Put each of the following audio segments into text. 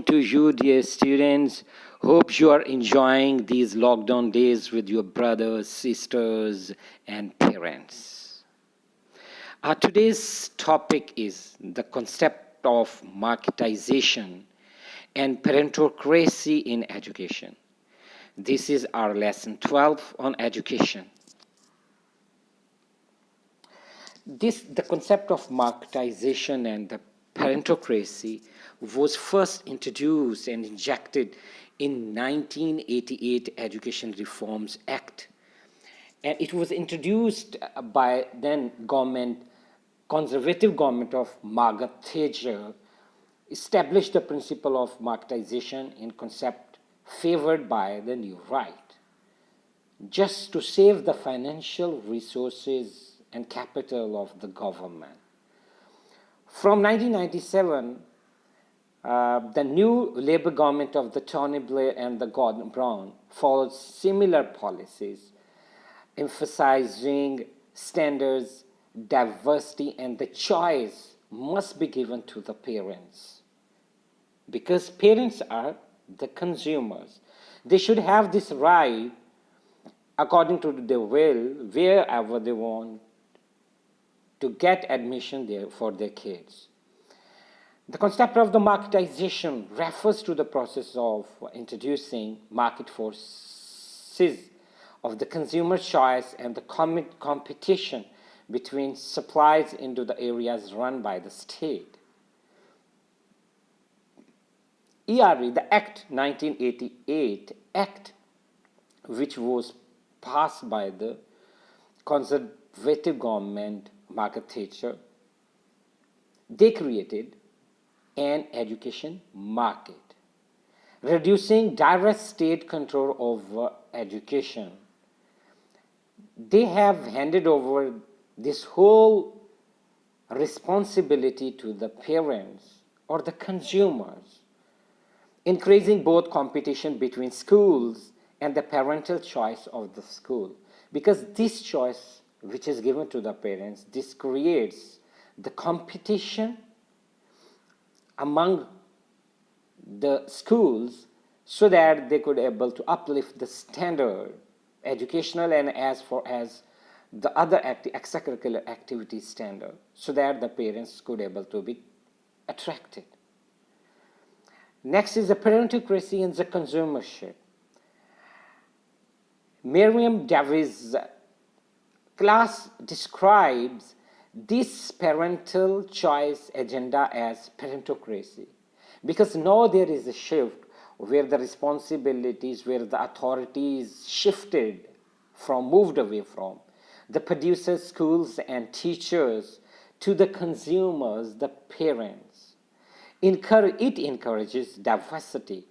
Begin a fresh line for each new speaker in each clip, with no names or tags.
To you, dear students. Hope you are enjoying these lockdown days with your brothers, sisters, and parents. Today's topic is the concept of marketization and parentocracy in education. This is our lesson 12 on education. The concept of marketization and the parentocracy was first introduced and injected in 1988 Education Reforms Act. And it was introduced by then conservative government of Margaret Thatcher, established the principle of marketization in concept favored by the new right, just to save the financial resources and capital of the government. From 1997, the new Labour government of the Tony Blair and the Gordon Brown followed similar policies, emphasizing standards, diversity, and the choice must be given to the parents. Because parents are the consumers. They should have this right, according to their will, wherever they want, to get admission there for their kids. The concept of the marketization refers to the process of introducing market forces of the consumer choice and the competition between supplies into the areas run by the state. ERE, the Act 1988 Act, which was passed by the conservative government Margaret Thatcher, they created an education market, reducing direct state control over education. They have handed over this whole responsibility to the parents or the consumers, increasing both competition between schools and the parental choice of the school. Because this choice which is given to the parents, this creates the competition among the schools so that they could able to uplift the standard educational and as far as the other extracurricular activity standard, so that the parents could able to be attracted. Next is the parentocracy and the consumership. Miriam Davies' class describes this parental choice agenda as parentocracy, because now there is a shift where the responsibilities, where the authority is shifted from, moved away from the producers, schools, and teachers to the consumers, the parents. It encourages diversity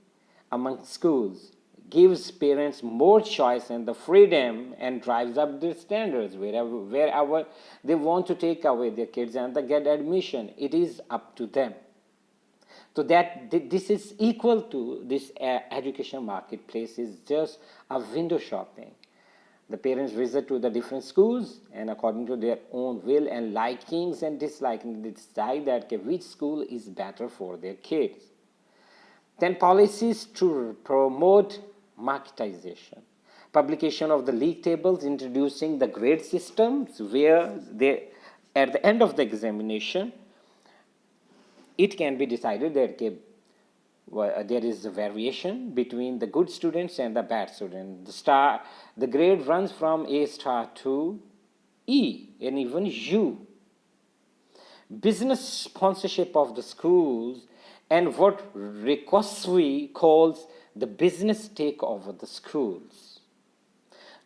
among schools, gives parents more choice and the freedom, and drives up their standards wherever they want to take away their kids and they get admission. It is up to them. So that this is equal to this education marketplace is just a window shopping. The parents visit to the different schools and according to their own will and likings and dislikings, they decide that which school is better for their kids. Then policies to promote marketization. Publication of the league tables introducing the grade systems where they, at the end of the examination, it can be decided that there is a variation between the good students and the bad students. The grade runs from A star to E and even U. Business sponsorship of the schools and what Rikoswi calls the business takeover the schools.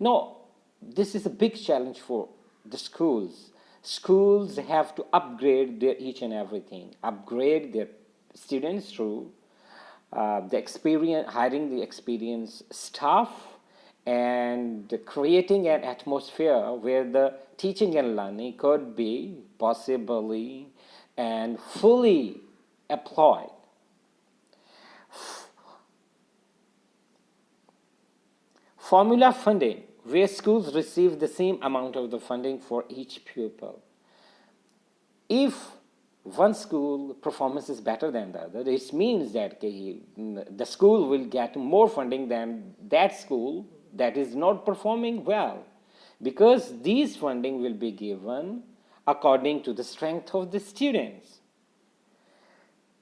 Now, this is a big challenge for the schools. Schools have to upgrade their each and everything, upgrade their students through hiring the experienced staff and creating an atmosphere where the teaching and learning could be possibly and fully applied. Formula funding, where schools receive the same amount of the funding for each pupil. If one school performance is better than the other, it means that the school will get more funding than that school that is not performing well, because these funding will be given according to the strength of the students.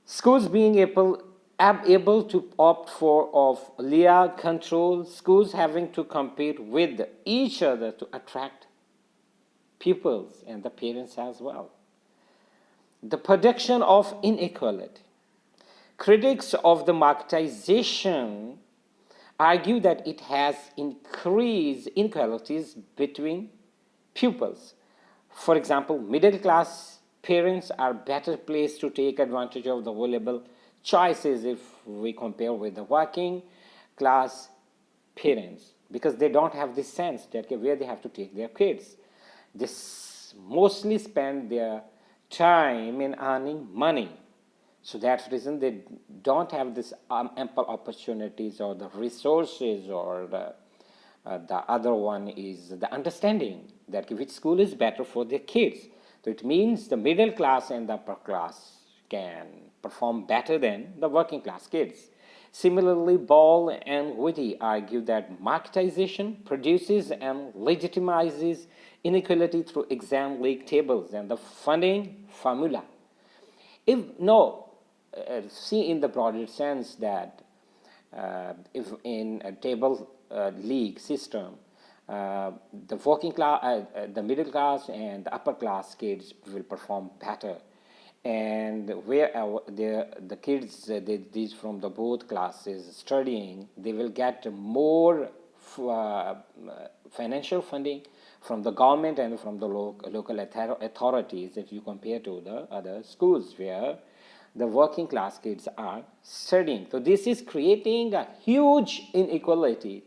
Schools being able to opt for of layer control, schools having to compete with each other to attract pupils and the parents as well. The production of inequality. Critics of the marketization argue that it has increased inequalities between pupils. For example, middle class parents are better placed to take advantage of the available choices if we compare with the working class parents, because they don't have this sense that where they have to take their kids. They mostly spend their time in earning money. So that's the reason they don't have this ample opportunities or the resources, or the other one is the understanding that which school is better for their kids. So it means the middle class and the upper class can perform better than the working class kids. Similarly, Ball and Whitty argue that marketization produces and legitimizes inequality through exam league tables and the funding formula. See in the broader sense that if in a table league system, the working class, the middle class and the upper class kids will perform better, and where the kids these from the both classes studying, they will get more financial funding from the government and from the local authorities if you compare to the other schools where the working class kids are studying. So this is creating a huge inequality,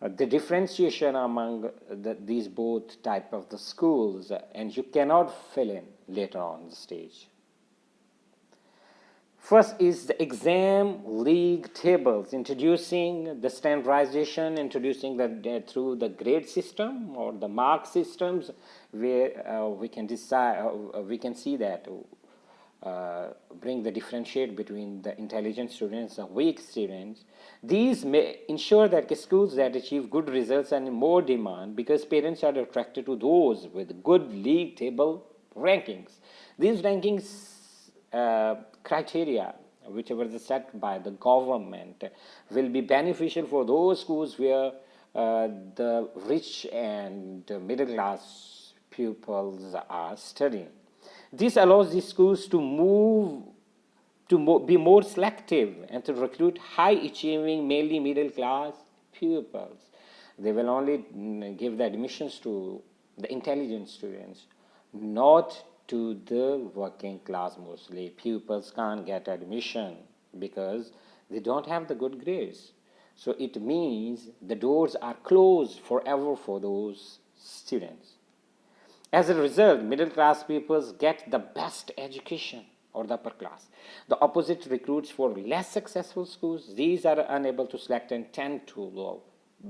the differentiation among these both type of the schools, and you cannot fill in later on the stage. First is the exam league tables, introducing the standardization, introducing through the grade system or the mark systems, where we can decide, we can see that bring the differentiate between the intelligent students and weak students. These may ensure that schools that achieve good results and more demand, because parents are attracted to those with good league table rankings. These rankings criteria, whichever is set by the government, will be beneficial for those schools where the rich and middle class pupils are studying. This allows these schools to be more selective and to recruit high-achieving, mainly middle-class pupils. They will only give the admissions to the intelligent students, not to the working class mostly. Pupils can't get admission because they don't have the good grades. So it means the doors are closed forever for those students. As a result, middle class pupils get the best education, or the upper class. The opposite recruits for less successful schools. These are unable to select and tend to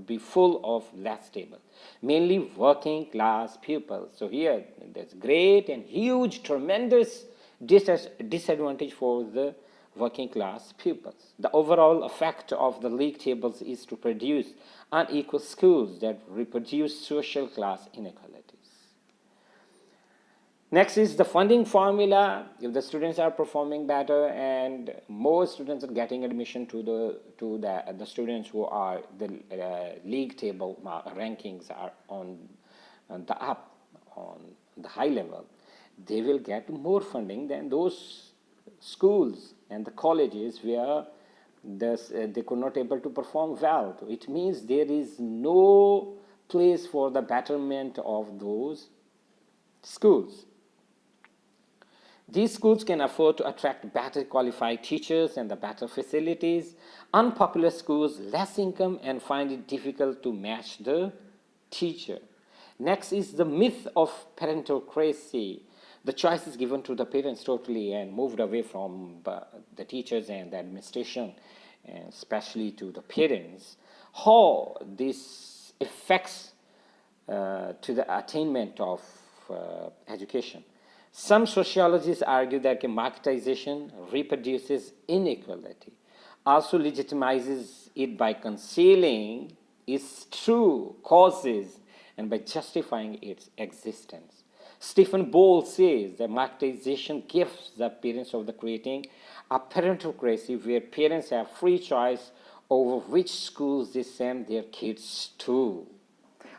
be full of less stable, mainly working class pupils. So here there's great and huge, tremendous disadvantage for the working class pupils. The overall effect of the league tables is to produce unequal schools that reproduce social class inequalities. Next is the funding formula. If the students are performing better and more students are getting admission to the students who are the league table rankings are on the high level, they will get more funding than those schools and the colleges where they could not able to perform well. It means there is no place for the betterment of those schools. These schools can afford to attract better qualified teachers and the better facilities. Unpopular schools, less income, and find it difficult to match the teacher. Next is the myth of parentocracy. The choice is given to the parents totally and moved away from the teachers and the administration, and especially to the parents. How this affects to the attainment of education. Some sociologists argue that marketization reproduces inequality, also legitimizes it by concealing its true causes and by justifying its existence. Stephen Bowles says that marketization gives the appearance of the creating a parentocracy where parents have free choice over which schools they send their kids to.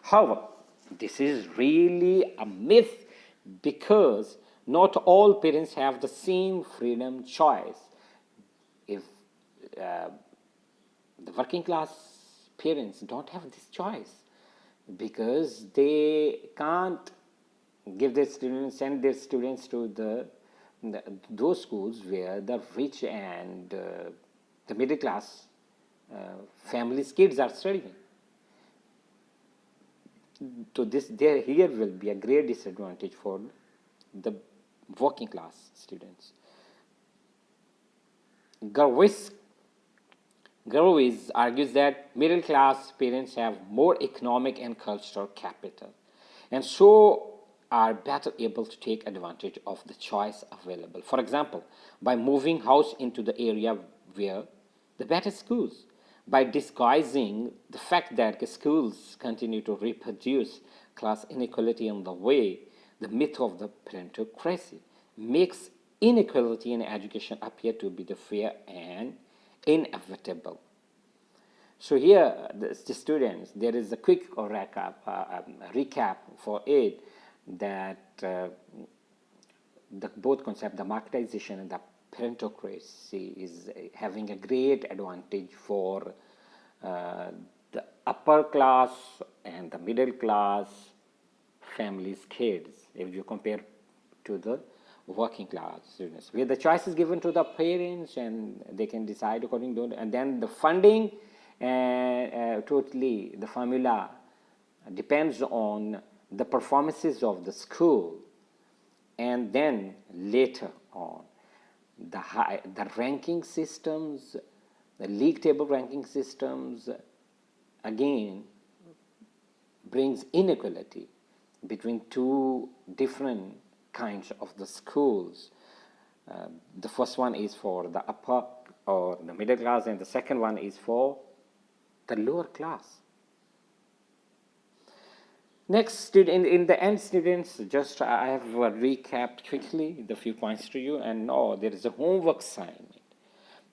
However, this is really a myth because not all parents have the same freedom choice. If the working class parents don't have this choice because they can't give their students, send their students to those schools where the rich and the middle class families' kids are studying. So here will be a great disadvantage for the working class students. Gerwis argues that middle class parents have more economic and cultural capital and so are better able to take advantage of the choice available. For example, by moving house into the area where the better schools, by disguising the fact that schools continue to reproduce class inequality in the way the myth of the parentocracy makes inequality in education appear to be the fair and inevitable. So here, the students, there is a quick recap for it that both concepts, the marketization and the parentocracy, is having a great advantage for the upper class and the middle class families' kids if you compare to the working class students, where the choice is given to the parents and they can decide according to it, and then the funding totally the formula depends on the performances of the school, and then later on the ranking systems, the league table ranking systems again brings inequality between two different kinds of the schools. The first one is for the upper or the middle class, and the second one is for the lower class. Next, in the end, students, just I have recapped quickly the few points to you, and now there is a homework assignment.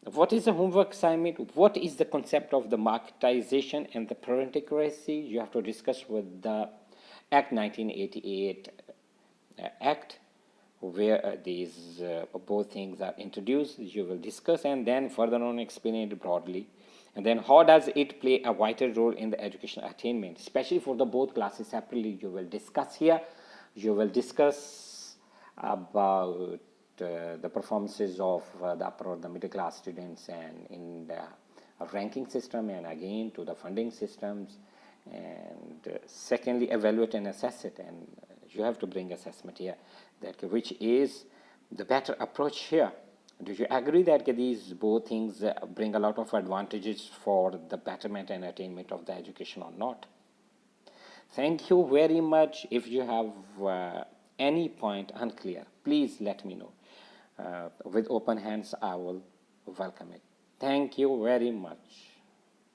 What is the homework assignment? What is the concept of the marketization and the parentocracy? You have to discuss with the Act 1988 Act, where these both things are introduced. You will discuss and then further on explain it broadly. And then how does it play a vital role in the educational attainment, especially for the both classes separately. You will discuss here. You will discuss about the performances of the upper or the middle class students and in the ranking system, and again to the funding systems, and secondly evaluate and assess it, and you have to bring assessment here, that which is the better approach here. Do you agree that these both things bring a lot of advantages for the betterment and attainment of the education or not? Thank you very much. If you have any point unclear, please let me know. With open hands, I will welcome it. Thank you very much.